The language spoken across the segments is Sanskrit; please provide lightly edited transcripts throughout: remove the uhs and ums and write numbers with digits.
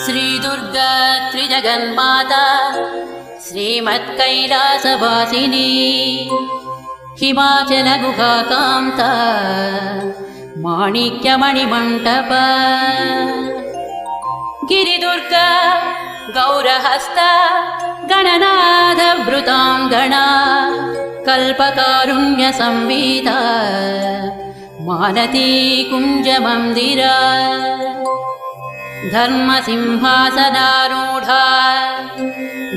श्रीदुर्गा त्रिजगन्माता श्रीमत्कैलासवासिनी हिमाचलगुहाकान्ता माणिक्यमणिमण्टप गिरिदुर्गा गौरहस्ता गणनाथवृताङ्गना कल्पकारुण्यसंविदा मालती कुञ्जमन्दिरा धर्मसिंहासनारूढा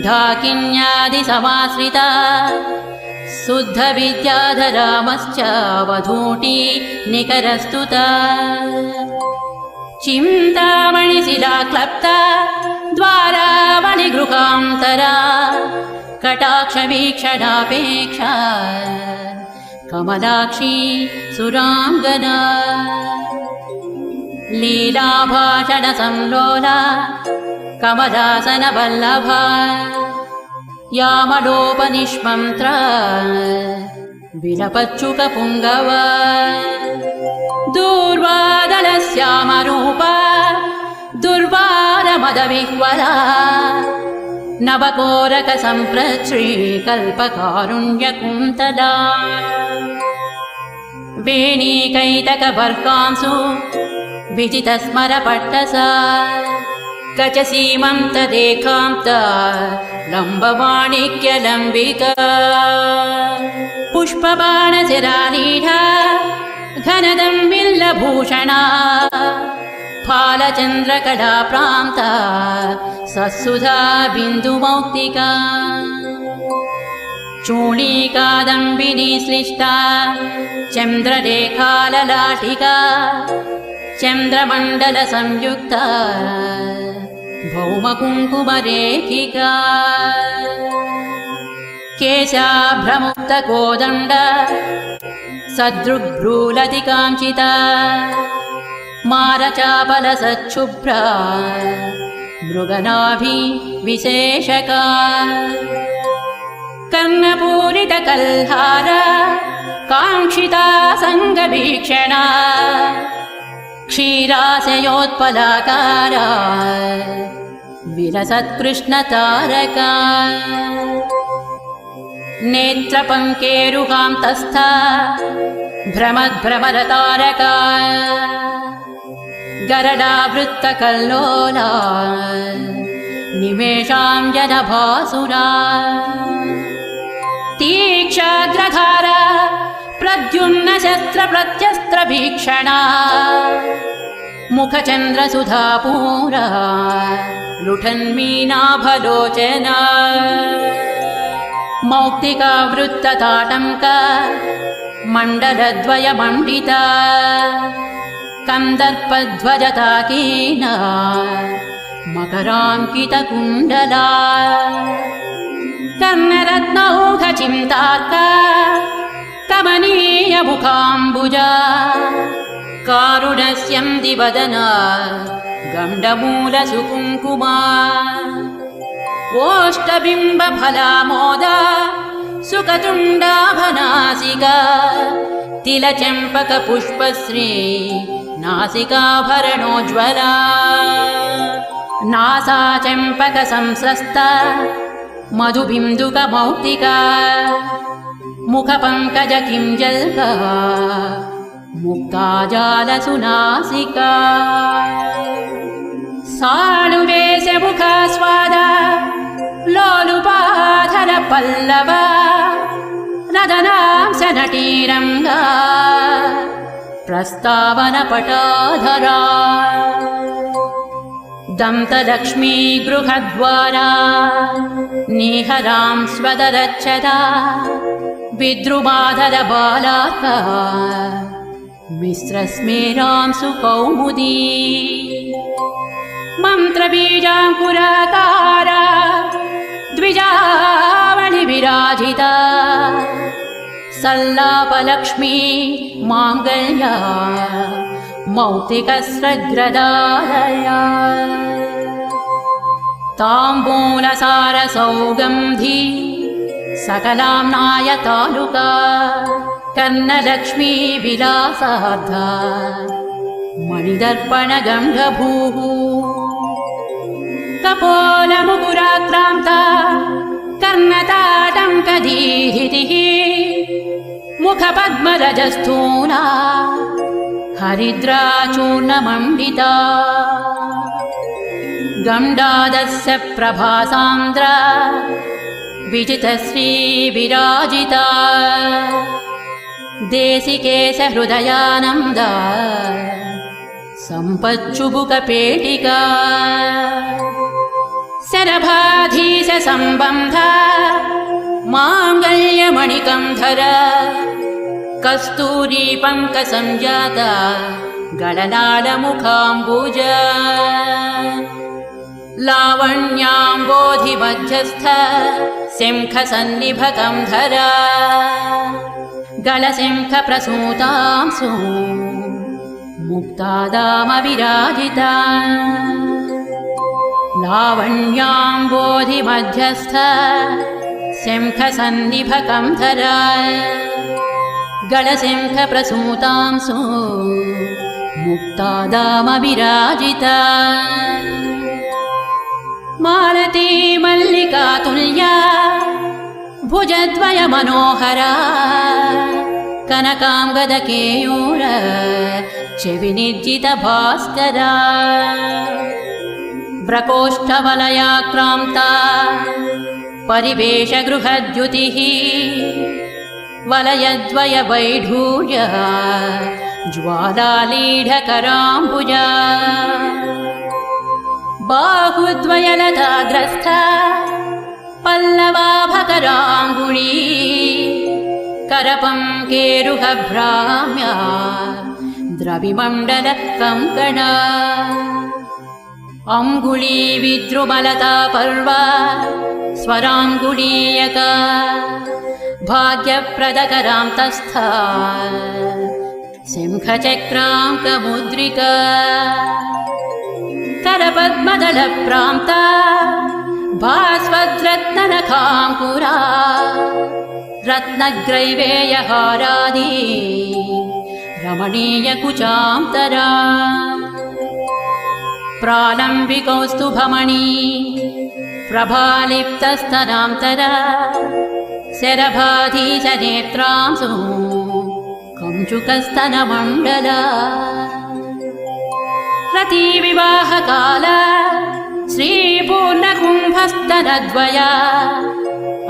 ढाकिन्यादिसमाश्रिता शुद्धविद्याधरामश्च वधूटी निकरस्तुता चिन्तामणिशिलाक्लप्ता द्वारावणिगृहान्तरा कटाक्षवीक्षणापेक्षा कमलाक्षी सुराङ्गना लीलाभाषणसंलोला कमलासनवल्लभा यामलोपनिष्मन्त्रा विलपच्युकपुङ्गवा दूर्वादलश्यामरूपा दुर्वारमदविह्वला नवकोरकसम्प्रश्रीकल्पकारुण्यकुन्तला वेणीकैतकवर्कांसु विजितस्मरपट्टसा गजसीमन्तदेकान्ता लम्बमाणिक्यलम्बिका पुष्पबाणशिरानीढा घनदम्बिल्लभूषणा फालचन्द्रकलाप्रान्ता सत्सुधा बिन्दुमौक्तिका चूळीकादम्बिनी श्लिष्टा चन्द्ररेखाललाटिका चन्द्रमण्डलसंयुक्ता भौमकुङ्कुमरेखिका केशाभ्रमुक्तकोदण्ड सदृग्भ्रूलतिकाञ्चिता मारचापलसच्छुभ्रा मृगनाभिविशेषका कर्णपूरितकल्हारा काङ्क्षिता सङ्गभीक्षणा क्षीराशयोत्पलाकारा विलसत्कृष्णतारका नेत्रपङ्केरुकान्तस्था भ्रमद्भ्रमरतारका गरडावृत्तकल्लोला निमेषाञ्जनभासुरा तीक्षाग्रधारा प्रद्युम्नशस्त्रप्रत्यस्त्रभीक्षणा मुखचन्द्रसुधापूरा लुठन्मीनाभलोचना मौक्तिकावृत्तताटङ्का मण्डलद्वयमण्डिता कन्दर्पध्वजताकीना मकराङ्कितकुण्डला कर्णरत्नौघचिन्तार्का कमनीयमुखाम्बुजा कारुणस्यन्दिवदना गण्डमूलसुकुङ्कुमा ओष्ठबिम्बफलामोदा सुकतुण्डाभनासिका तिलचम्पकपुष्पश्री नासिकाभरणोज्ज्वला नासाचम्पकसंस्रस्ता मधुबिन्दुकमौक्तिका मुखपङ्कजकिञ्जल्का मुक्ताजालसुनासिका सानुवेशमुखास्वादा लोलुपाधरपल्लवा रदनांसनटीरङ्गा प्रस्तावनपटाधरा दन्तलक्ष्मी गृहद्वारा निहरां स्वदरच्छदा विद्रुमाधरबालाका मिश्रस्मेरां सुकौमुदी मन्त्रबीजाङ्कुराकारा द्विजावलिविराजिता सल्लापलक्ष्मी माङ्गल्या मौक्तिकस्रग्रदालया ताम्बूलसारसौगन्धी सकलाम्नाय तालुका कर्णलक्ष्मी विलासार्धा मणिदर्पणगन्धभूः कपोलमुकुराक्रान्ता कर्णताटङ्कदीहितिः मुखपद्मरजस्थूला हरिद्राचूर्णमण्डिता गण्डादस्य प्रभासान्द्रा विजितश्री विराजिता देशिकेशहृदयानन्दा सम्पच्चुबुकपेटिका शरभाधीशसम्बन्ध माङ्गल्यमणिकन्धर कस्तूरी पङ्कसंजाता गलनालमुखाम्बुज लावण्याम्बोधिमध्यस्थ शङ्खसन्निभकन्धर गलशङ्खप्रसूतांसु मुक्तादामविराजिता लावण्याम्बोधिमध्यस्थ शङ्खसन्निभकन्धर गलशङ्खप्रसूतांसु मुक्तादामविराजिता मालती मल्लिकातुल्या भुजद्वयमनोहरा कनकाङ्गदकेयूर चविनिर्जितभास्करा प्रकोष्ठवलयाक्रान्ता परिवेशगृहद्युतिः वलयद्वयवैढूर्य ज्वालालीढकराम्बुजा बाहुद्वयलताग्रस्थ पल्लवाभकराङ्गुळी करपङ्केरुहभ्राम्या द्रविमण्डलकङ्कणा अङ्गुळी विद्रुमलता पर्वा स्वराङ्गुलीयका भाग्यप्रदकरान्तस्था शङ्खचक्राङ्कमुद्रिका करपद्मदलप्रान्ता भास्वद्रत्ननखाङ्कुरा रत्नग्रैवेयहारादि रमणीयकुचान्तरा प्रालम्बिकौस्तुभमणि प्रभालिप्तस्तनान्तरा शरभाधीशनेत्रांसु कञ्चुकस्तनमण्डला रतिविवाहकाल श्रीपूर्णकुम्भस्तनद्वया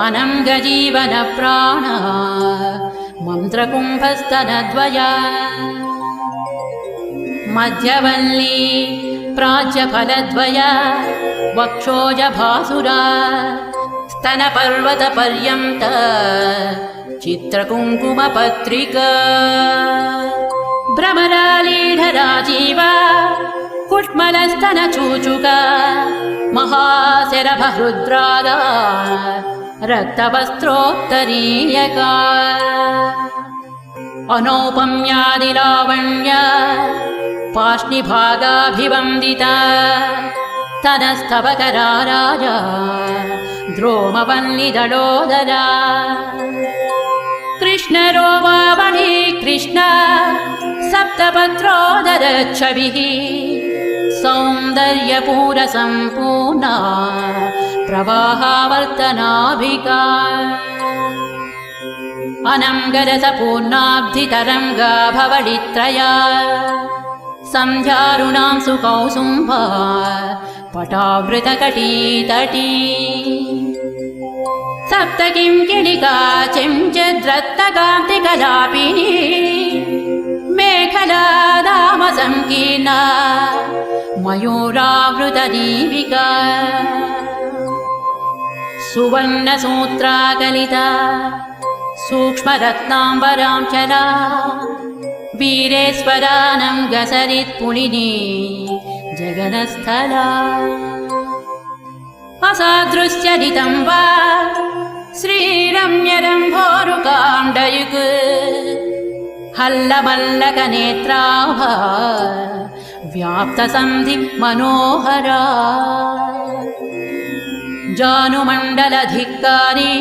अनङ्गजीवनप्राण मन्त्रकुम्भस्तनद्वया मध्यवल्ली प्राच्यफलद्वया वक्षोजभासुरा स्तनपर्वतपर्यन्त चित्रकुङ्कुमपत्रिका भ्रमरालीढराजीवा कुट्मलस्तनचूचुका महाशरभहृद्रागा रक्तवस्त्रोत्तरीयका अनौपम्यादिलावण्य पाष्णिभागाभिवन्दिता तनस्तवकरा राजा द्रोमवल्लिदलोदरा कृष्णरोमावळी कृष्ण सप्तपत्रोदरच्छविः सौन्दर्यपूरसम्पूर्णा प्रवाहावर्तनाभिका अनङ्गरसपूर्णाब्धितरङ्गा भवडित्रया सन्ध्यारुणां सुकौसुम्भा पटावृतकटीतटी सप्तकिं किलिका चिञ्चिद्रत्तकान्तिकलापिनी मेखला दामसङ्कीर्णा मयूरावृतदीपिका सुवर्णसूत्राकलिता सूक्ष्मरत्नाम्बराञ्चला वीरेश्वरानं गसरित्पुलिनी जगनस्थला असादृश्यदितं वा श्रीरम्यरम्भोरुकाण्डयुक् हल्लमल्लकनेत्राभा व्याप्तसन्धि मनोहरा जानुमण्डलधिक्कारी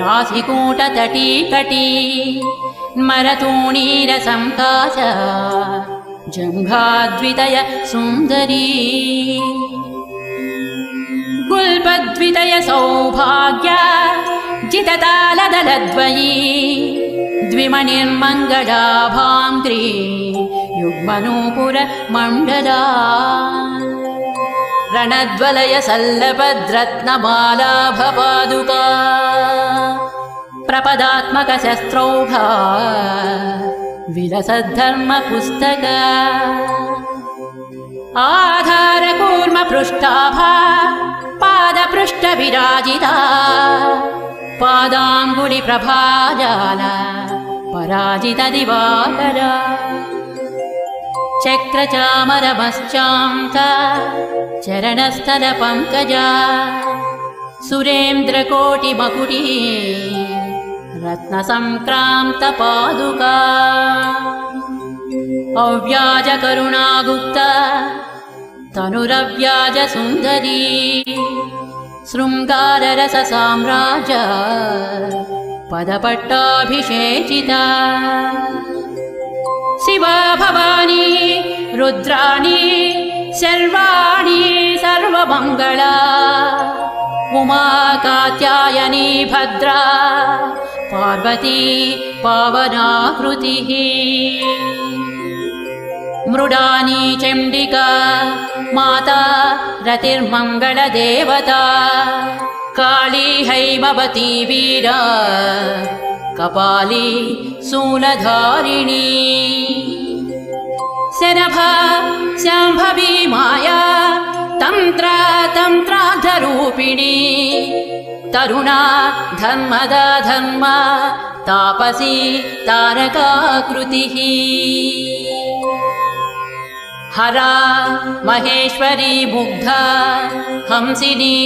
राशिकूटतटीकटी मरतूणीरसंकाश जङ्घाद्वितय सुन्दरी द्वितय सौभाग्य जिततालदलद्वयी द्विमणिर्मङ्गलाभाङ्घ्रि युग्मनूपुर मण्डला रणद्वलय सल्लभद्रत्नमालाभपादुका प्रपदात्मक शस्त्रौघा विलसद्धर्मपुस्तक आधार कूर्म पृष्ठाभा पादपृष्ठ विराजिता पादाङ्गुलि प्रभाजाल पराजित दिवाकर चक्रचामरमश्चाङ्क चरणस्थल पङ्कजा सुरेन्द्रकोटिमकुटी रत्नसङ्क्रान्त पादुका अव्याज करुणागुप्ता तनुरव्याज सुन्दरी शृङ्गाररस साम्राज्य पदपट्टाभिषेचिता शिवा भवानी रुद्राणी सर्वाणि सर्वमङ्गला उमा कात्यायनी भद्रा पार्वती पावनाकृतिः मृडानी चण्डिका माता रतिर्मङ्गलदेवता काली हैमवती वीरा कपाली शूलधारिणी शरभा शाम्भवी माया तन्त्रार्धरूपिणी तरुणा धर्मदा धर्म तापसी तारकाकृतिः हरा महेश्वरी मुग्धा हंसिनी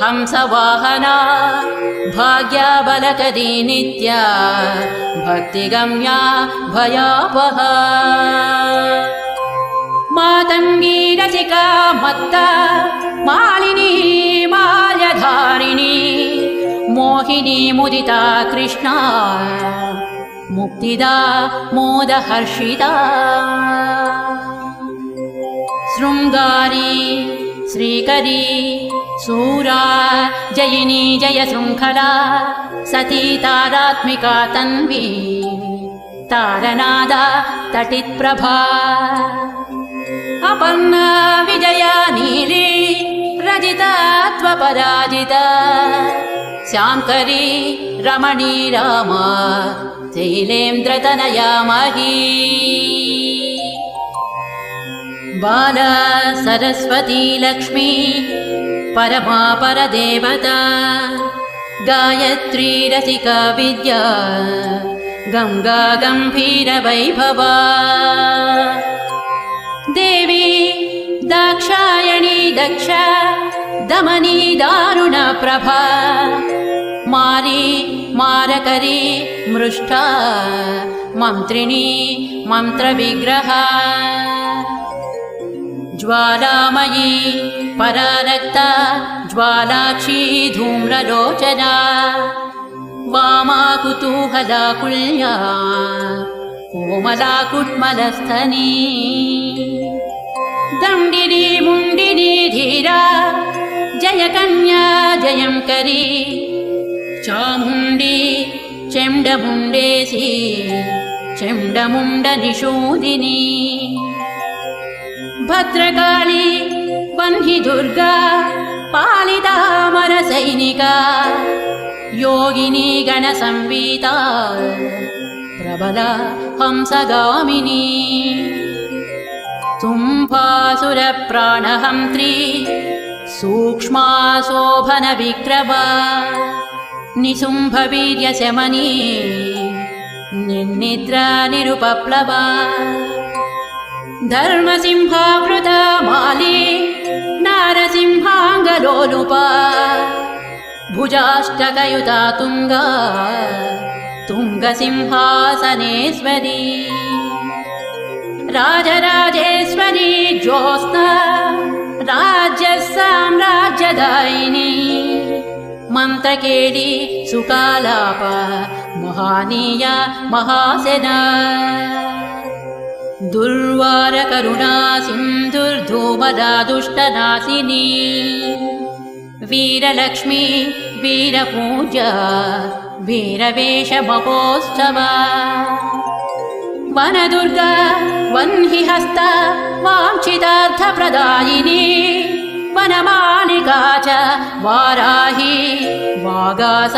हंसवाहना भाग्याबलकरी नित्या भक्तिगम्या भयापहा मातङ्गी रसिका मत्ता मालिनी माल्यधारिणी मोहिनी मुदिता कृष्णा मुक्तिदा मोदहर्षिता शृङ्गारी श्रीकरी सूरा जयिनी जय शृङ्खला सती तारात्मिका तन्वी तारनादा तटित्प्रभा अपर्णा विजया नीली रजिता त्वपराजिता श्यामकरी रमणी रामा शैलेन्द्रतनया मही बाला सरस्वती लक्ष्मी परमा परदेवता गायत्री रसिका विद्या गङ्गा गम्भीर वैभवा देवी दाक्षायणी दक्ष दमनी दारुण प्रभा मारी मारकरी मृष्टा मन्त्रिणी मन्त्रविग्रहा ज्वालामयी परारक्ता ज्वालाक्षी धूम्रलोचना वामा कुतूहलाकुल्या कोमला कुट्मलस्थनी दण्डिनी मुण्डिनी धीरा जयकन्या जयङ्करी चामुण्डी चण्डमुण्डेसी चण्डमुण्डनिषूदिनी भद्रकाली वह्नि दुर्गा पालितामरसैनिका योगिनी गणसंवीता प्रबला हंसगामिनी तुम्भासुरप्राणहन्त्री सूक्ष्मा शोभनविक्रमा निशुम्भवीर्यशमनी निर्निद्रा निरुपप्लवा धर्मसिंहावृता माली नारसिंहाङ्गलोलुपा भुजाष्टकयुता तुङ्गा तुङ्गसिंहासनेश्वरी राजराजेश्वरी ज्योत्स्ना राज्यसाम्राज्यदायिनी मन्त्रकेली सुकालाप महानीया महासेना दुर्वारकरुणा सिन्धुर्धूमदा दुष्टनाशिनी वीरलक्ष्मी वीरपूजा वीरवेषमहोत्सव वनदुर्गा वह्निहस्ता वाञ्छितार्थप्रदायिनी वनमालिका च वाराही वागासारनिवासिनी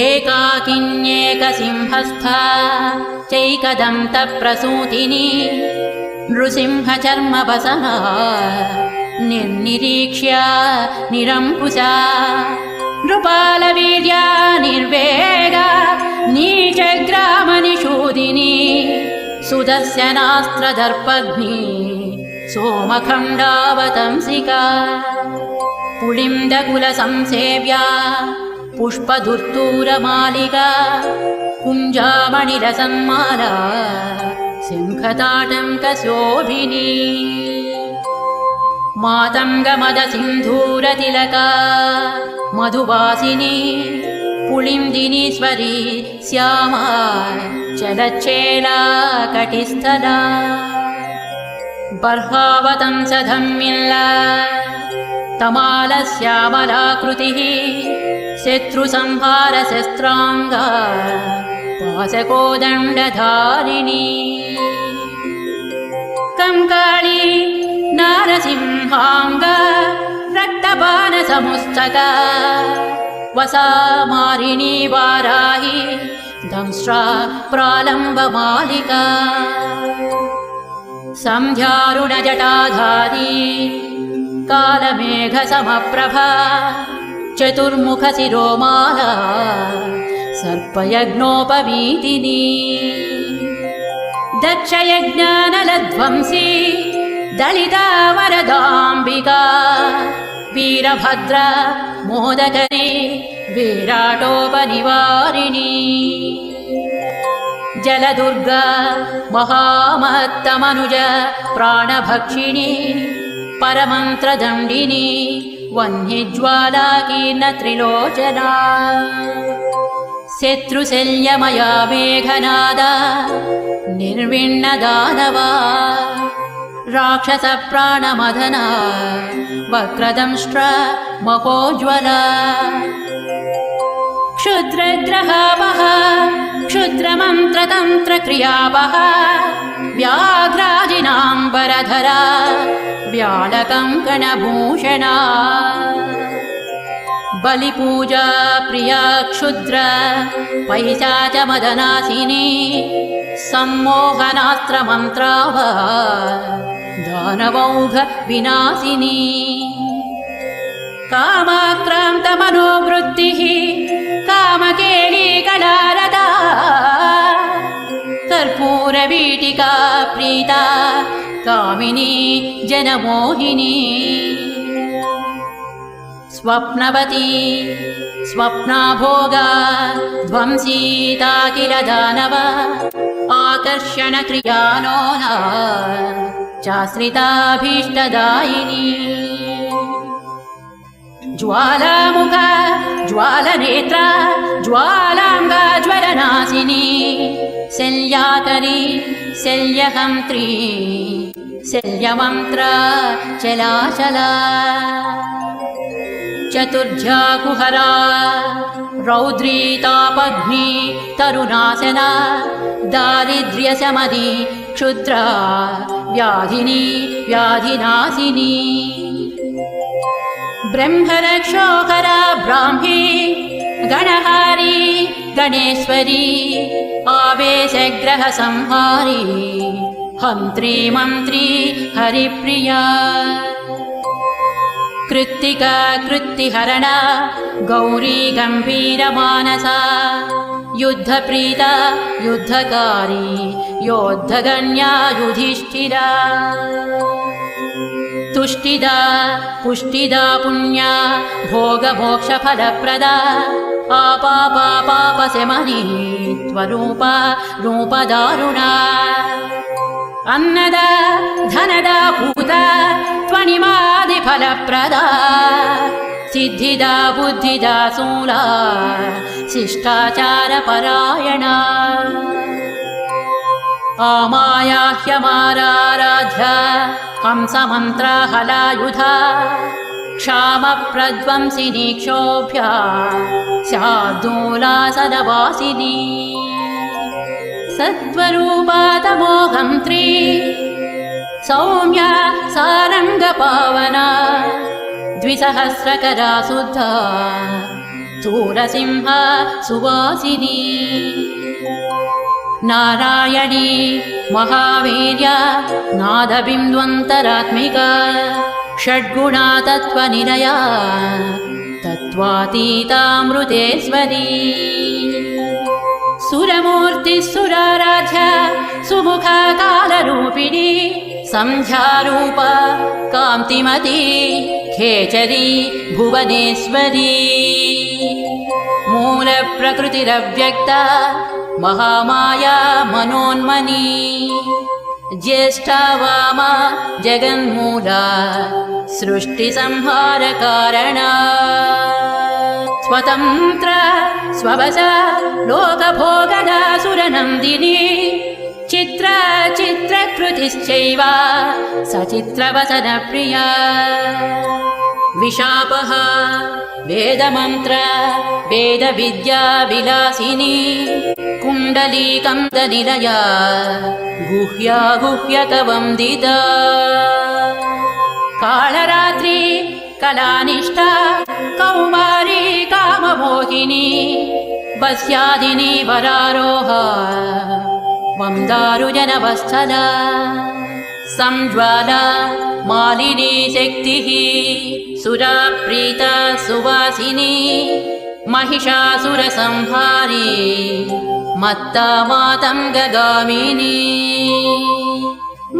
एकाकिन्येकसिंहस्था चैकदन्तप्रसूतिनी नृसिंहचर्मवसना निर्निरीक्ष्य निरङ्कुशा नृपालवीर्या निर्वेगा नीचग्रामनिषूदिनी सुदर्शनास्त्रदर्पग्नि सोमखण्डावतंसिका पुलिन्दकुलसंसेव्या पुष्पधुर्तूरमालिका कुञ्जामणिरसन्माला सिंहताटङ्कशोभिनी मातङ्गमदसिन्धूरतिलका मधुवासिनी पुलिन्दिनीश्वरी श्यामा चलच्चेला कटिस्थला बर्हावतंसधम्मिल्ला तमालश्यामलाकृतिः शत्रुसंहारशस्त्राङ्गा पाशकोदण्डधारिणी कंकाळी नारसिंहाङ्गा रक्तपानसमुस्तका वसामारिणी वाराही दंष्ट्रा प्रालम्बमालिका सन्ध्यारुणजटाधारी कालमेघसमप्रभा चतुर्मुखशिरोमाला सर्पयज्ञोपवीतिनी दक्षयज्ञानलध्वंसी दलिता वरदाम्बिका वीरभद्रा मोदकरी विराटोपनिवारिणी जलदुर्गा महामत्तमनुज प्राणभक्षिणी परमन्त्रदण्डिनी वह्निज्वालाकीर्णत्रिलोचना शत्रुशल्यमया मेघनादा निर्विण्णदानवा राक्षसप्राणमदना वक्रदंष्ट्र महोज्ज्वला क्षुद्रग्रहावः क्षुद्रमन्त्रतन्त्रक्रियावः व्याघ्राजिनाम्बरधरा व्यालकङ्कणभूषणा बलिपूजा प्रिया क्षुद्र पैशाचमदनासिनी सम्मोहनास्त्रमन्त्राव दानवौघ विनाशिनी कामाक्रान्तमनोवृत्तिः कामकेलीकलारदा कर्पूरवीटिका प्रीता कामिनी जनमोहिनी स्वप्नवती स्वप्नाभोगा ध्वंसीता किल दानव आकर्षणक्रियानोना चाश्रिताभीष्टदायिनी ज्वालामुखा ज्वालनेत्रा ज्वालाङ्गा ज्वलनाशिनी शल्याकरी शल्यहन्त्री शल्यमन्त्रा चलाचला चतुर्ध्याकुहरा रौद्री तापग्नि तरुणासना दारिद्र्यशमदी क्षुद्रा व्याधिनी व्याधिनाशिनी ब्रह्मरक्षोहरा ब्राह्मी गणहारी गणेश्वरी आवेशग्रहसंहारी हन्त्री मन्त्री हरिप्रिया कृत्तिका कृत्तिहरणा गौरी गम्भीरमानसा युद्धप्रीता युद्धकारी योद्धगण्या युधिष्ठिरा तुष्टिदा पुष्टिदा पुण्या भोगमोक्षफलप्रदा आपापापापशमनी त्वरूपा रूपदारुणा अन्नदा धनदा पूता त्वनिमादिफलप्रदा सिद्धिदा बुद्धिदा शूला शिष्टाचारपरायणा आमायाह्यमाराध्या हंसमन्त्रहलायुधा क्षामप्रध्वंसिनी क्षोभ्या स्याद्दूलासनवासिनी सत्त्वरूपा तमोघं त्री सौम्या सारङ्गपावना द्विसहस्रकरा शुद्धा स्थूलसिंहा सुवासिनी नारायणी महावीर्या नादबिन्द्वन्तरात्मिका षड्गुणा तत्त्वनिलया तत्त्वातीतामृतेश्वरी सुरमूर्तिः सुराराध्या सुमुखा कालरूपिणी संध्यारूपा कान्तिमती खेचरी भुवनेश्वरी मूलप्रकृतिरव्यक्ता महामाया मनोन्मनी ज्येष्ठा वामा जगन्मूला सृष्टिसंहारकारणा स्वतन्त्र स्ववशा लोकभोगदा सुरनन्दिनी चित्रकृतिश्चैव सचित्रवसनप्रिया विशापः वेदमन्त्र वेदविद्या विलासिनी कुण्डलीकन्दनिलया गुह्या गुह्यकवन्दिता कालरात्रि कलानिष्ठा कौमारी काममोहिनी वस्यादिनी वरारोहा वंदारुजनवस्थला संज्वाला मालिनी शक्तिः सुराप्रीता सुवासिनी महिषासुरसंहारी मत्ता मातङ्गगामिनी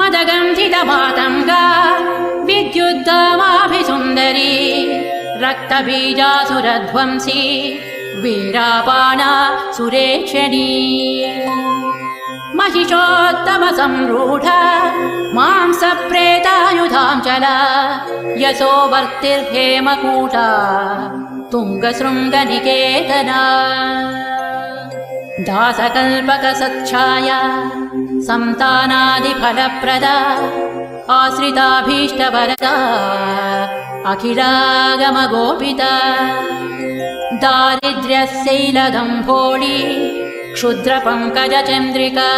मदगन्धितमातङ्गा विद्युद्दामाभिसुन्दरी रक्तबीजासुरध्वंसी वीरापाणा सुरेक्षणी महिषोत्तमसंरूढा मांसप्रेतायुधाञ्चला यशोवर्तिर्हेमकूटा तुङ्गशृङ्गनिकेतना दासकल्पकसच्छाया सन्तानादिफलप्रदा आश्रिताभीष्टवरदा अखिलागमगोपिता दारिद्र्यशैलदम्भोळी क्षुद्रपङ्कजचन्द्रिका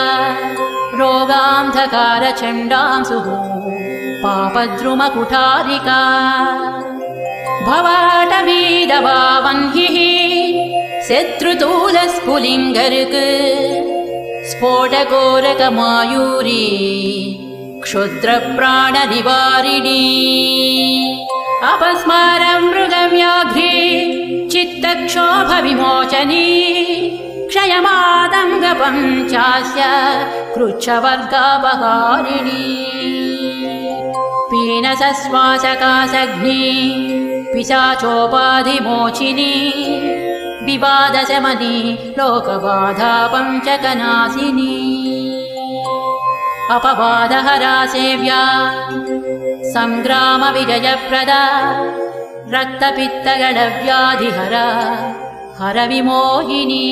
रोगान्धकारचण्डांसुः पापद्रुमकुठारिका भवाटवीदवावह्निः शत्रुतूलस्फुलिङ्गर्क स्फोटकोरकमायूरी क्षुद्रप्राणनिवारिणी अपस्मारं मृगव्याघ्री चित्तक्षोभविमोचनी क्षयमादङ्गपञ्चास्य कृच्छवर्गापहारिणी पीनसश्वासकासग्नि पिशाचोपाधिमोचिनी विवादशमनी लोकबाधा पञ्चकनाशिनी अपवादहरा सेव्या संग्रामविजयप्रदा रक्तपित्तगणव्याधिहरा हरविमोहिनी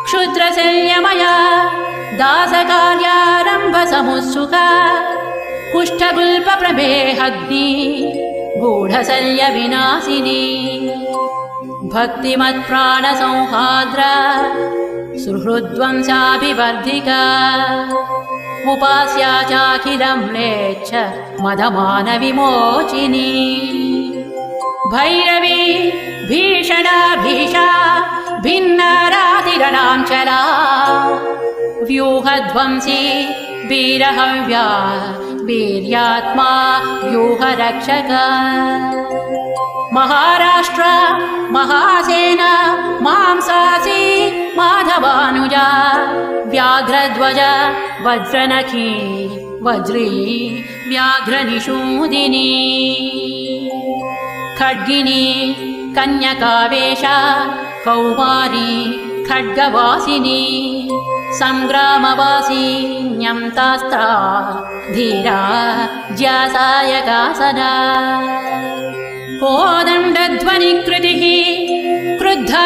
क्षुद्रशल्यमया दासकार्यारम्भसमुत्सुका कुष्ठगुल्पप्रमेहग्नि गूढशल्यविनाशिनी भक्तिमत्प्राणसंहाद्रा सुहृद्वंशाभिवर्धिका उपास्या चाखिलं म्लेच्छ मदमानविमोचिनी भैरवी भीषणा भीषा भिन्नरातिरणाञ्चला व्यूहध्वंसी वीरहव्या वीर्यात्मा व्यूहरक्षका महाराष्ट्र महासेना मांसासी माधवानुजा व्याघ्रध्वज वज्रनखी वज्री व्याघ्रनिषूदिनी खड्गिनी कन्यकावेशा कौमारी खड्गवासिनी संग्रामवासिन्यन्तास्त्रा धीरा ज्यासायकासना कोदण्डध्वनिकृतिः क्रुद्धा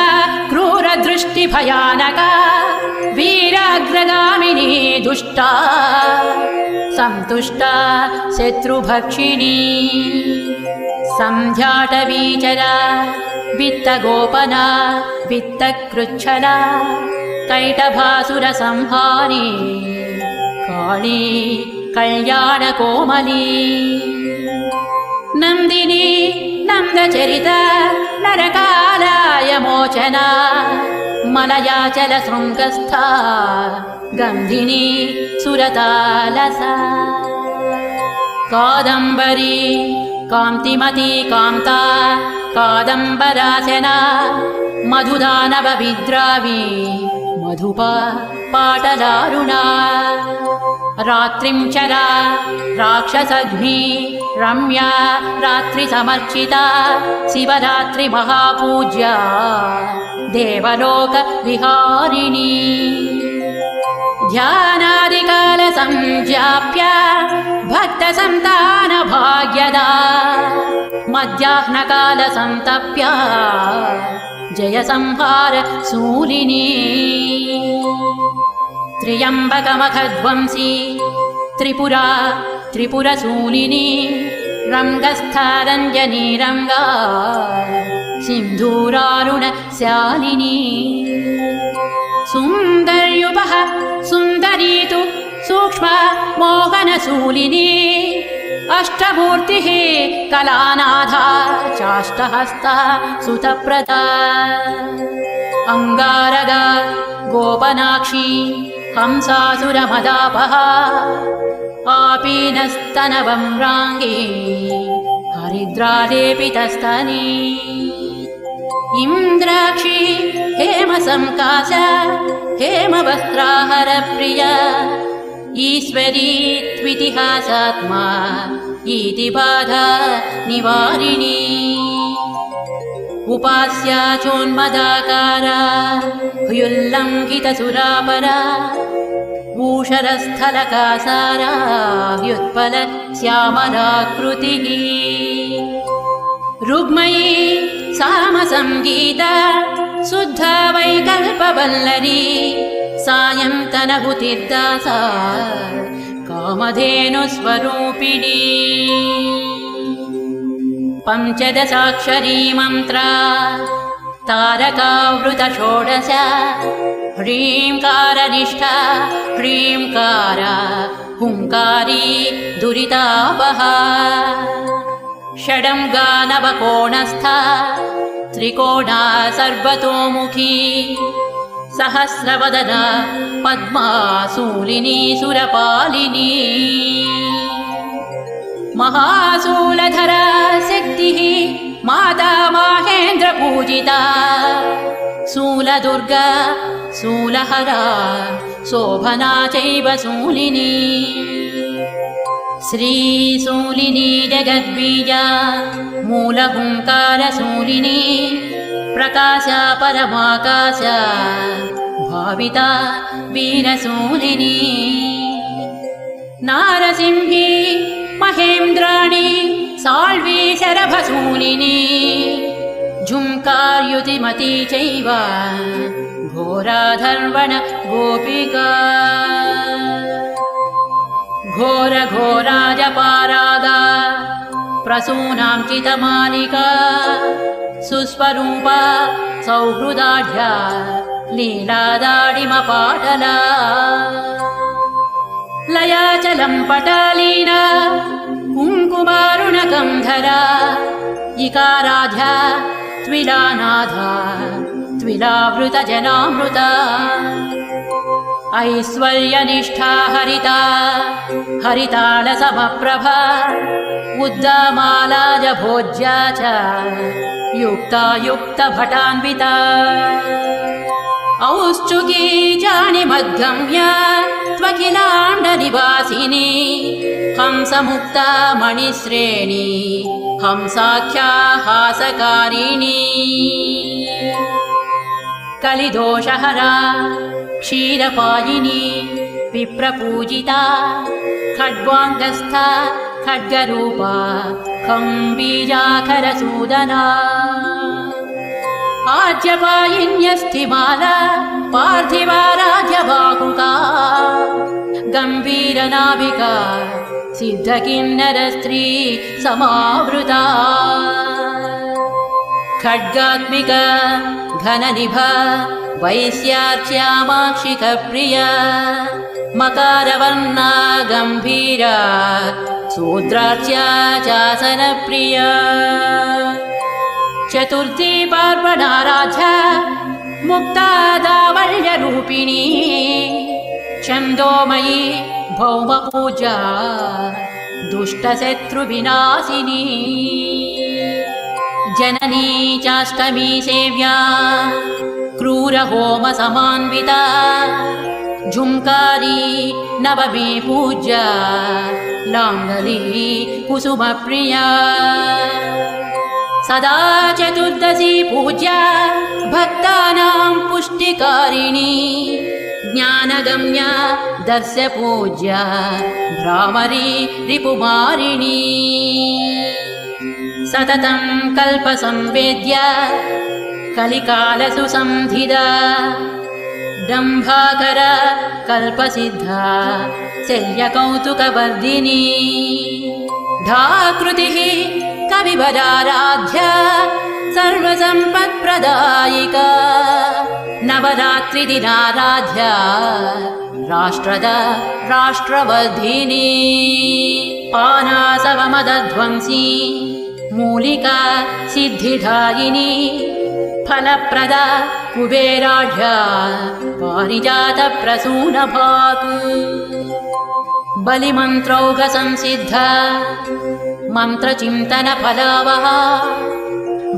क्रूरदृष्टिभयानका वीराग्रगामिनी दुष्टा सन्तुष्टा शत्रुभक्षिणी सन्ध्याटवीचरा वित्तगोपना वित्तकृच्छला कैटभासुरसंहारी काली कल्याणकोमली नन्दिनी नन्दचरिता नरकालाय मोचना मलयाचलशृङ्गस्था गन्धिनी सुरतालसा कादम्बरी कान्तिमती कान्ता कादम्बरासना मधुदानवविद्रावी मधुपा पाटलारुणा रात्रिं चरा राक्षसघ्नी रम्या रात्रिसमर्चिता शिवरात्रि महापूज्या देवलोकविहारिणी ध्यानादिकालसंज्ञाप्य भक्तसन्तानभाग्यदा मध्याह्नकालसन्तप्य जयसंहार शूलिनी त्र्यम्बकमखध्वंसी त्रिपुरा त्रिपुरशूलिनी रङ्गस्थारञ्जनी रङ्गा सिन्धूरारुणशालिनी सुन्दर्युपः सुन्दरी तु सूक्ष्म मोहनशूलिनी अष्टमूर्तिः कलानाधा चाष्टहस्ता सुतप्रदा अंगारगा गोपनाक्षी हंसासुरमदापः आपीनस्तनवम्राङ्गी हरिद्रालेपितस्तनी इन्द्राक्षी हेमसंकाश हेमवस्त्राहरप्रिया ईश्वरी त्वितिहासात्मा इतिबाधा निवारिणी उपास्या चोन्मदाकारा ह्युल्लङ्घितसुरापरा भूषरस्थलकासारा व्युत्पल श्यामलाकृतिः रुग्मयी सामसंगीता शुद्धा वैकल्पवल्लरी सायन्तनभुतिर्दासा कामधेनुस्वरूपिणी पञ्चदशाक्षरी मन्त्रा तारकावृतषोडश ह्रीङ्कारनिष्ठा ह्रीङ्कार हुङ्कारी दुरितापहा षडङ्गानवकोणस्था त्रिकोणा सर्वतोमुखी सहस्रवदना पद्माशूलिनी सुरपालिनी महाशूलधरा शक्तिः माता माहेन्द्रपूजिता शूलदुर्गा शूलहरा शोभना चैव शूलिनी श्रीशूलिनी जगद्बीजा मूलहुङ्कारशूलिनी प्रकाशा परमाकाशा भाविता वीरशूलिनी नारसिंही महेन्द्राणी साल्वी शरभशूलिनी झुङ्कार्युतिमती चैव घोराधर्वण गोपिका घोरघोराजपारागा प्रसूनां चितमालिका सुस्वरूपा सौहृदाढ्या लीलादाडिमपाटला लयाचलं पटालीना कुङ्कुमारुणगन्धरा इकाराध्या त्विलानाधा त्विलावृतजनामृता ऐश्वर्यनिष्ठा हरिता हरितालसमप्रभा उद्दामालाजभोज्या च युक्ता युक्तभटान्विता औत्सुकी जानिमद्गम्य त्वखिलाण्डनिवासिनी हंसमुक्ता मणिश्रेणी हंसाख्या हासकारिणी कलिदोषहरा क्षीरपायिनी विप्रपूजिता खड्वाङ्गस्था खड्गरूपा खम्बीजाखरसूदना आज्यपायिन्यस्थिमाला पार्थिवा राज्यबाहुका गम्भीरनाभिका सिद्धकिन्नरस्त्री समावृता खड्गात्मिका घननिभा वैश्यार्च्यामाक्षिकप्रिया मकारवर्णा गम्भीरा शूद्रार्च्या चासनप्रिया चतुर्थी पार्वणाराध्या मुक्ता दावल्यरूपिणी छन्दोमयी भौमपूजा दुष्टशत्रुविनाशिनी जननी चाष्टमी सेव्या क्रूरहोमसमान्विता झुंकारी नवमी पूज्या लाङ्गली कुसुमप्रिया सदा चतुर्दशी पूज्या भक्तानां पुष्टिकारिणी ज्ञानगम्या दर्शपूज्या भ्रामरी रिपुमारिणी सततं कल्पसंवेद्या कलिकालसुसंधिदा डम्भाकर कल्पसिद्धा शल्यकौतुकवर्धिनी धाकृतिः कविवराराध्या सर्वसम्पत्प्रदायिका नवरात्रिदिनाराध्या राष्ट्रदा राष्ट्रवर्धिनी पानासवमदध्वंसी मूलिका सिद्धिदायिनी फलप्रदा कुबेराढ्या पारिजातप्रसूनभाक् बलिमन्त्रौघसंसिद्धा मन्त्रचिन्तनफलावहा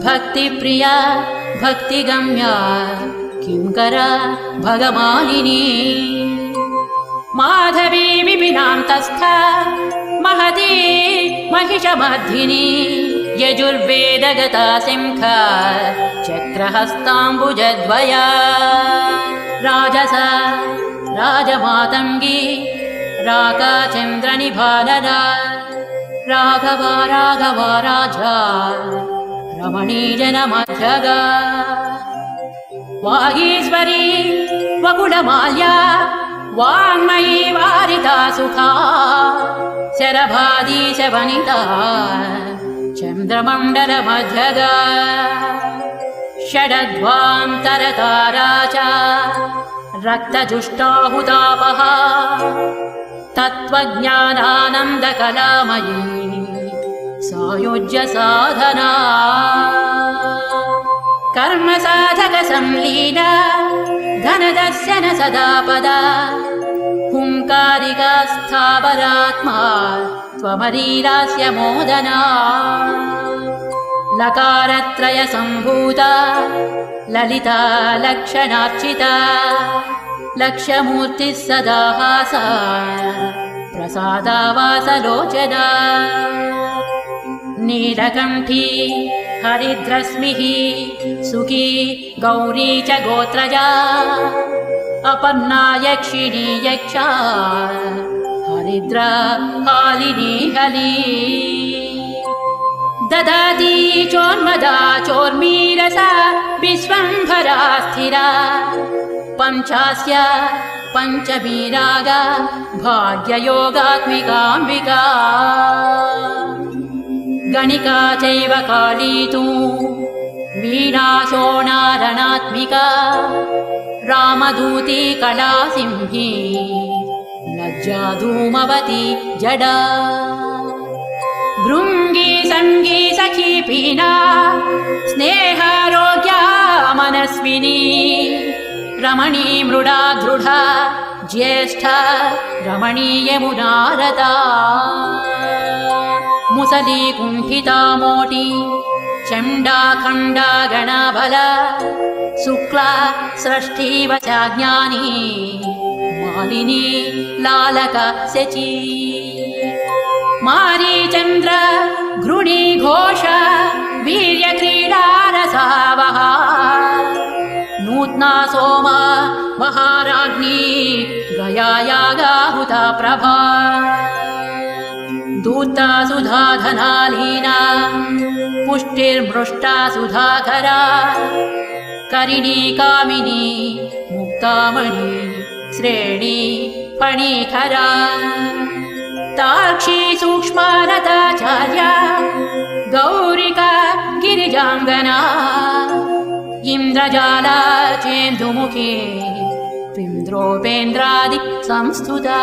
भक्तिप्रिया भक्तिगम्या किङ्करा भगमालिनी माधवी विपिनान्तस्था महती महिषमर्धिनी यजुर्वेदगता सिंहा चक्रहस्ताम्बुजद्वया राजसा राजमातङ्गी राकाचन्द्रनिभानना राघवा राघवा राजा रमणीजनमध्यगा वागीश्वरी वकुलमाल्या वाङ्मयी वारिता सुखा शरभादीशवनिता चन्द्रमण्डलमध्यगा षडध्वान्तरतारा च रक्तजुष्टाहुतापहा तत्त्वज्ञानानन्दकलामयी सायुज्य साधना कर्मसाधकसंलीला धनदर्शन सदापदा हुङ्कारिका स्थावरात्मा त्वमरीरास्य मोदना लकारत्रयसम्भूता ललिता लक्षणार्चिता लक्ष्यमूर्तिः सदा हासा प्रसादावासलोचना नीलकण्ठी हरिद्रश्मिः सुखी गौरी च गोत्रजा अपर्णा यक्षिणी यक्षा हरिद्रा कालिनी हली ददाति चोन्मदा चोर्मीरसा विश्वम्भरा स्थिरा पञ्चास्या पञ्चमी रागा भाग्ययोगात्मिकाम्बिका गणिका चैव काली तु वीणा शोणारणात्मिका रामदूती कला सिंही लज्जा धूमवती जडा भृङ्गी सङ्गी सखी पीना स्नेहारोग्या मनस्विनी रमणी मृडा दृढा ज्येष्ठा रमणीयमुनारता मुसली कुण्ठिता मोटी चण्डाखण्डा गणाबला शुक्ला सृष्टिवचा ज्ञानी मालिनी लालक शची मारीचन्द्र घृणी घोष वीर्यक्रीडारसावहा नूत्ना सोमा महाराज्ञी गयायागाहुता प्रभा दूता सुधाधनालीना पुष्टिर्मृष्टा सुधाकरा करिणी कामिनी मुक्तामणि श्रेणी फणीखरा ताक्षी सूक्ष्मारताचार्या गौरिका गिरिजाङ्गना इन्द्रजाला चेन्दुमुखी इन्द्रोपेन्द्रादि संस्तुता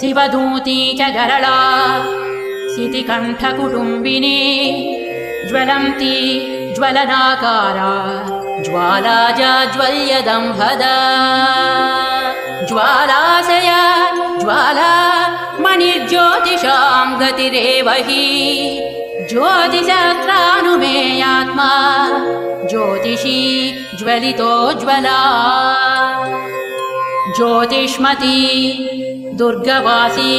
शिवदूती च गरला सितिकण्ठकुटुम्बिनी ज्वलन्ती ज्वलनाकारा ज्वाला जाज्वल्यदम्भदा ज्वालाशया ज्वाला मणिर्ज्योतिषां गतिरेव हि ज्योतिषास्त्रानुमेयात्मा ज्योतिषी ज्वलितोज्ज्वला ज्योतिष्मती दुर्गवासी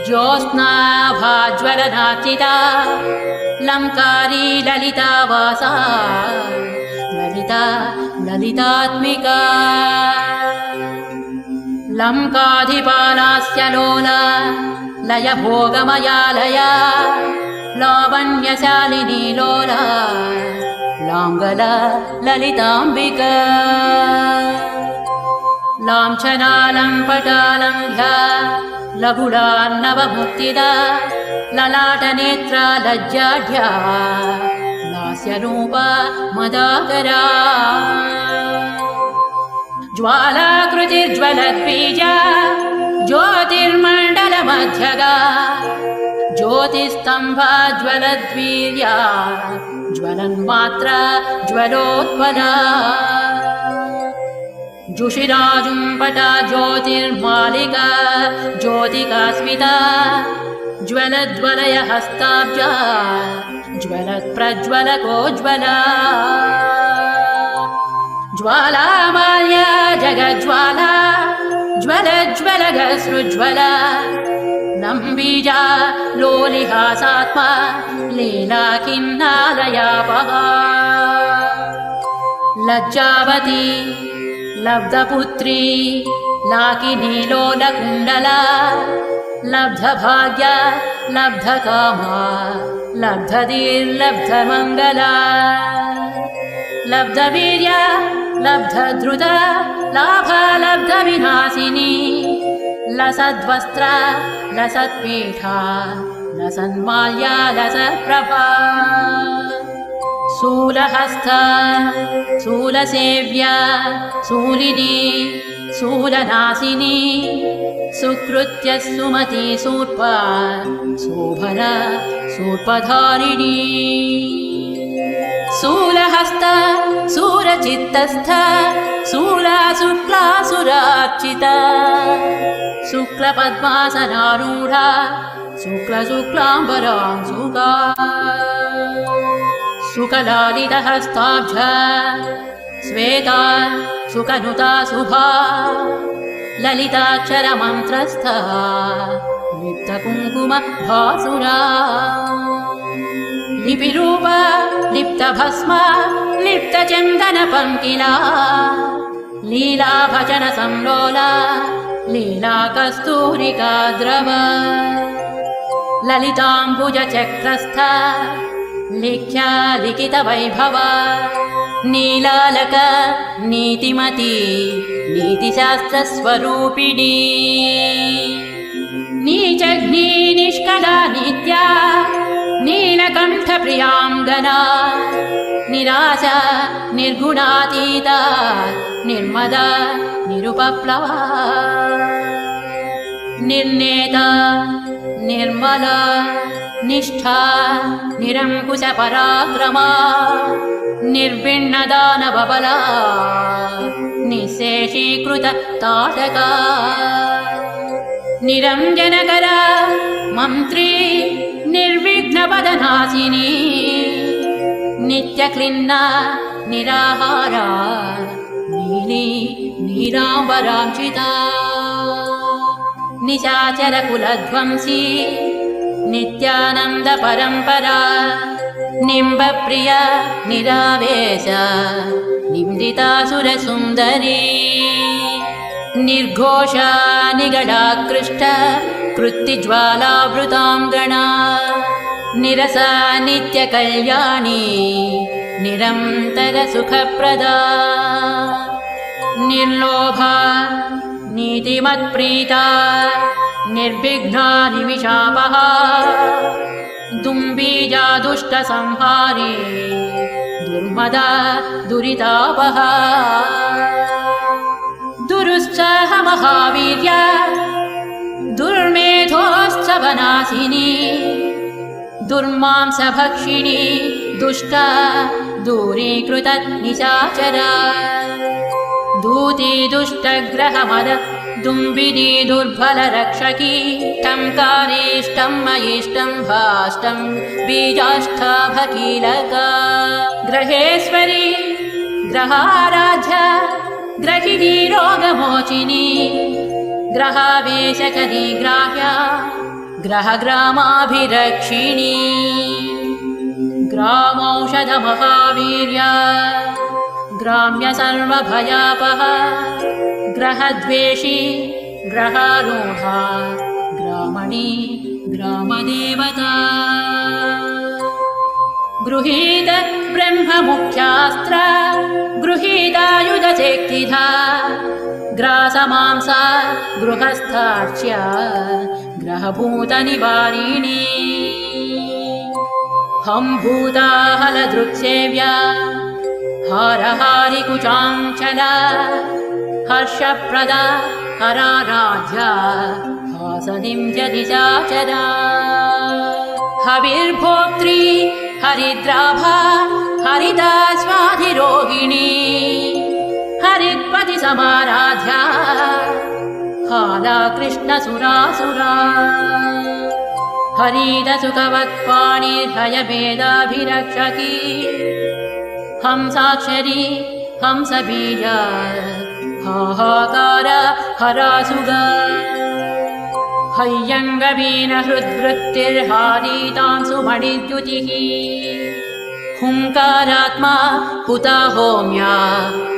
ज्योत्स्नाभाज्वलनाचिता लङ्कारी ललितावासा ललिता ललितात्मिका लङ्काधिपालास्य लोला लयभोगमयालया लावण्यशालिनी लोला लाङ्गला ललिताम्बिका लाञ्छनालम्पटालङ्घ्या लघुलार्णवमुक्तिदा ललाटनेत्रा लज्जाढ्या लास्यरूपा मदाकरा ज्वालाकृतिर्ज्वलद्बीजा ज्योतिर्मण्डलमध्यगा ज्योतिस्तम्भा ज्वलद्वीर्या ज्वलन्मात्रा ज्वलोत्पला जुषिराजुम्पटा ज्योतिर्मालिका ज्योतिकास्मिता ज्वलद्वलय हस्ताब्जा ज्वलत्प्रज्वलकोज्ज्वला ज्वालामाल्या जगज्ज्वाला ज्वलज्वलगसृज्ज्वला नम्बीजा लोलिहासात्मा लीलाखिन्नालयापहा लज्जावती लब्धपुत्री लाकिनी लोलकुण्डला लब्धभाग्या लब्धकामा लब्धधीर्लब्धमङ्गला लब्धवीर्या लब्धधृता लाभा लब्धविनाशिनी लसद्वस्त्रा लसत्पीठा लसन्माल्या लसत्प्रभा शूलहस्ता शूलसेव्या शूलिनी शूलनाशिनी सुकृत्य सुमती शूर्पा शोभना शूर्पधारिणी शूलहस्ता शूलचित्तस्था शूला शुक्लासुरार्चिता शुक्लपद्मासनारूढा शुक्लशुक्लाम्बरांशुका सुकलालितहस्ताब्जा श्वेता सुकनुता शुभा ललिताक्षरमन्त्रस्था लिप्तकुङ्कुम भासुरा लिपिरूपा लिप्तभस्मा लिप्तचन्दनपङ्किला लीलाभजन संलोला लीलाकस्तूरिका द्रव ललिताम्बुजचक्रस्था लिख्या लिखितवैभव नीलालक नीतिमती नीतिशास्त्रस्वरूपिणी नीचघ्नी निष्कला नित्या नीलकण्ठप्रियाङ्गना निराशा निर्गुणातीता निर्मदा निरुपप्लवा निर्नेता निर्मला निष्ठा निरङ्कुशपराक्रमा निर्भिन्नदानवबला निःशेषीकृत ताटका निरञ्जनकरा मन्त्री निर्विघ्नपदनाशिनी नित्यक्लिन्ना निराहारा नीली नीलाम्बरांशिता निशाचरकुलध्वंसी नित्यानन्द परम्परा निम्बप्रिया निरावेश निम्दितासुरसुन्दरी निर्घोषा निगडाकृष्ट कृत्तिज्वालावृताङ्गना निरसा नित्यकल्याणी निरन्तरसुखप्रदा निर्लोभा नीतिमत्प्रीता निर्विघ्ना निमिषापहा दुम्बीजा दुष्टसंहारी दुर्मदा दुरितापहा दुरुश्चः महावीर्या दुर्मेधोश्च वनाशिनी दुर्मांसभक्षिणी दुष्टा दूरीकृत निशाचरा दूती दुष्टग्रहमद दुम्बिनी दुर्बलरक्षकी टङ्कारीष्टं मयिष्टं भाष्टं बीजाष्टाभकीलका ग्रहेश्वरी ग्रहाराध्या ग्रहिणी रोगमोचिनी ग्रहावेशकरी ग्राह्या ग्रहग्रामाभिरक्षिणी ग्रामौषधमहावीर्या ग्राम्य सर्वभयापहा ग्रहद्वेषी ग्रहारूढा ग्रामणी ग्रामदेवता गृहीत ब्रह्ममुख्यास्त्र गृहीतायुधशक्तिधा ग्रासमांसा गृहस्थार्च्या ग्रहभूतनिवारिणी हम्भूता हलदृक्सेव्या हारहारिकुचाञ्चला हर्षप्रदा हराराध्या हासनिं च निशाचरा हविर्भोक्त्री हरिद्राभा हरिता स्वाधिरोहिणी हरित्पति समाराध्या हाला कृष्णसुरासुरा हरितसुखवत्पाणिर्हयभेदाभिरक्षकी हंसाक्षरी हंसबीजा हाहाकार हरासुगा हय्यङ्गवीन हृद्वृत्तिर्हारीतां सुमणिद्युतिः हुङ्कारात्मा हुता होम्या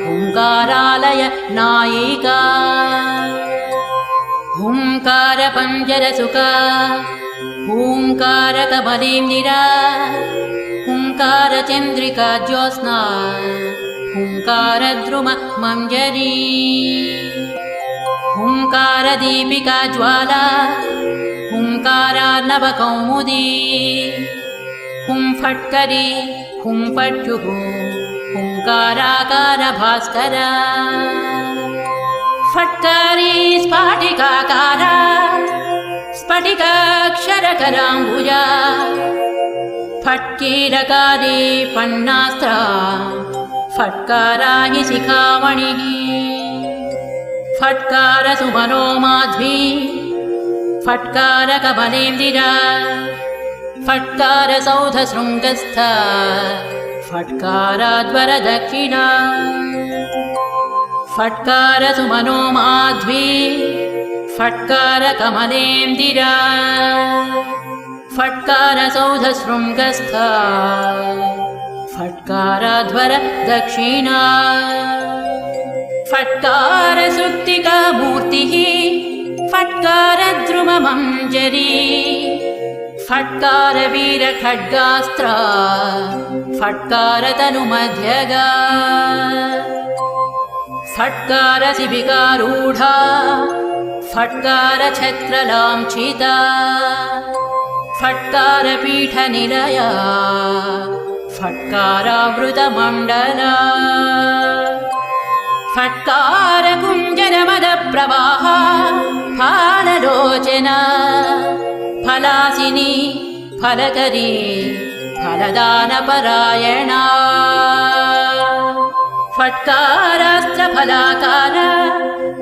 हुङ्कारालय नायिका हुङ्कारपञ्जरसुका हुङ्कारकमलीन्दिरा हुङ्कारचन्द्रिका ज्योत्स्ना हुङ्कारद्रुम मञ्जरी हुङ्कारदीपिका ज्वाला हुङ्कारार्णवकौमुदी हुंफट्करी हुंफट्युः हुङ्काराकार भास्करा फट्कारी स्फाटिकाकारा स्फटिकाक्षरकराम्बुजा फट्कीरकारी फण्णास्त्रा फट्कारा हि शिखामणिः फट्कारसुमनो माध्वी फट्कारकमलेन्दिरा फट्कारसौधशृङ्गस्थ फट्काराद्वरदक्षिणा फट्कारसुमनो माध्वी फट्कारकमलेन्दिरा फट्कारसौधशृङ्गस्थ फट्काराध्वर दक्षिणा फट्कारसुक्तिका मूर्तिः फट्कारद्रुममञ्जरी फट्कारवीरखड्गास्त्र फट्कारतनुमध्यगा फट्कारशिबिकारूढा फट्कारछत्रलाञ्छिता फट्कारपीठनिलया फट्कारावृतमण्डला फट्कारकुञ्जरमदप्रवाहा फाललोचना फलासिनी फलकरी फलदानपरायणा फट्कारास्त्रफलाकारा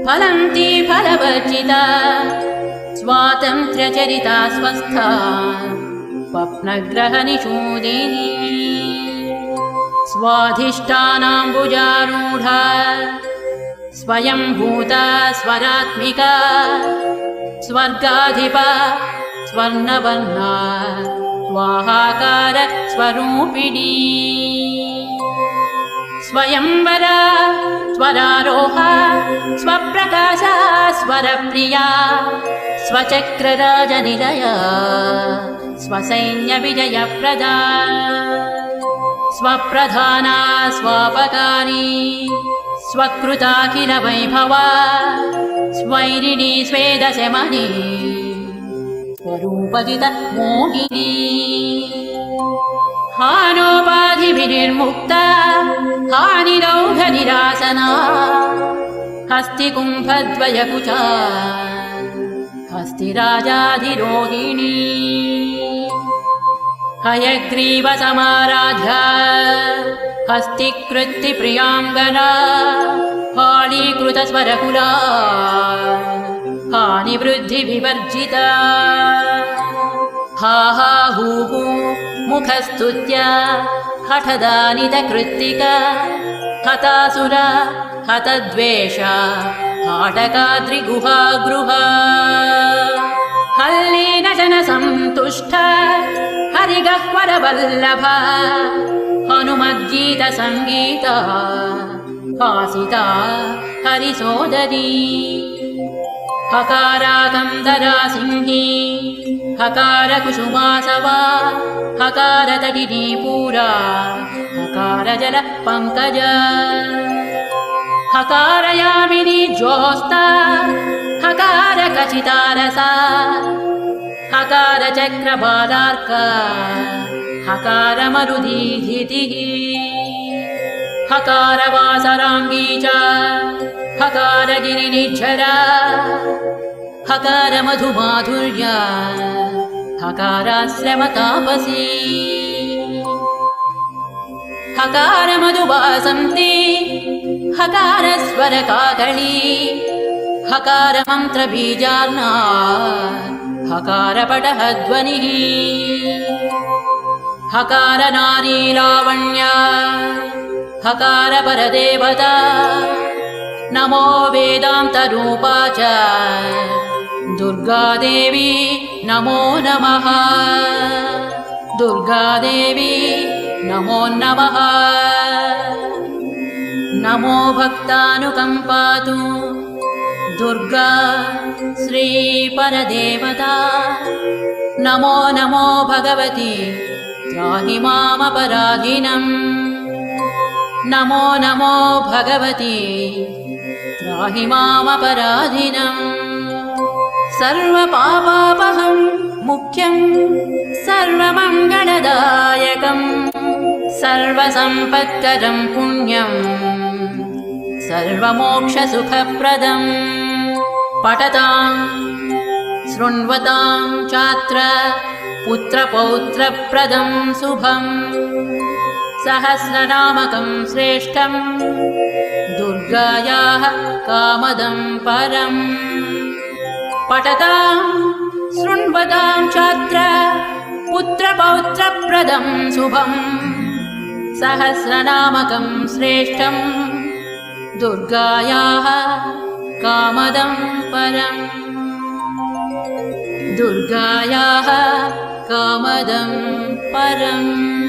फलन्ती फलवर्जिता स्वातन्त्र्यचरिता स्वस्था स्वप्नग्रहनिषूदिनी स्वाधिष्ठानाम्बुजारूढा स्वयंभूता स्वरात्मिका स्वर्गाधिपा स्वर्णवर्णा स्वाहाकार स्वरूपिणी स्वयंवरा स्वरारोहा स्वप्रकाशा स्वरप्रिया स्वचक्रराजनिलया स्वसैन्यविजयप्रदा स्वप्रधाना स्वापकारी स्वकृताखिल वैभवा स्वैरिणी स्वेदशमनी स्वरूपजित मोहिनी हानोपाधिभिर्मुक्ता हानिरौघनिरासना हस्तिकुम्भद्वयकुचा हस्तिराजाधिरोहिणी हयग्रीवसमाराध्या हस्तिकृत्तिप्रियाङ्गना हालीकृतस्वरकुला हानिवृद्धिविवर्जिता हा हा हू हू मुखस्तुत्या हठदानितकृत्तिका हतासुर हतद्वेष हाटकाद्रिगुहागृहा हल्लेन जनसन्तुष्ट हरिगह्वरवल्लभा हनुमद्गीतसङ्गीता हासिता हरिसोदरी हकाराकन्दरा सिंही हकारकुसुमासवा हकारतटिनी पूरा हकारजल पङ्कज हकारयामिनी ज्योत्स्ना हकारकचितारसा हकारचक्रबालार्का हकारमरुदीधितिः हकारवासराङ्गी च हकारगिरिनिर्झरा हकारमधुमाधुर्या हकाराश्रमतापसी हकारमधुवासन्ती हकारस्वरकाकली हकारमन्त्रबीजार्णा हकारपटहध्वनिः हकारनारीलावण्या हकारपरदेवता नमो वेदान्तरूपा च दुर्गादेवी नमो नमः दुर्गादेवी नमो नमः नमो भक्तानुकम्पातु दुर्गा श्रीपरदेवता नमो नमो भगवती त्राहि मामपराधिनम् नमो नमो भगवती त्राहि मामपराधिनम् सर्वपापापहं मुख्यं सर्वमङ्गलदायकं सर्वसम्पत्करं पुण्यं सर्वमोक्षसुखप्रदं पठतां शृण्वतां चात्र पुत्रपौत्रप्रदं शुभं सहस्रनामकं श्रेष्ठं दुर्गायाः कामदं परम् पठतां शृण्वतां चात्र पुत्रपौत्रप्रदं शुभं सहस्रनामकं श्रेष्ठं दुर्गायाः कामदं परम् दुर्गायाः कामदं परम्।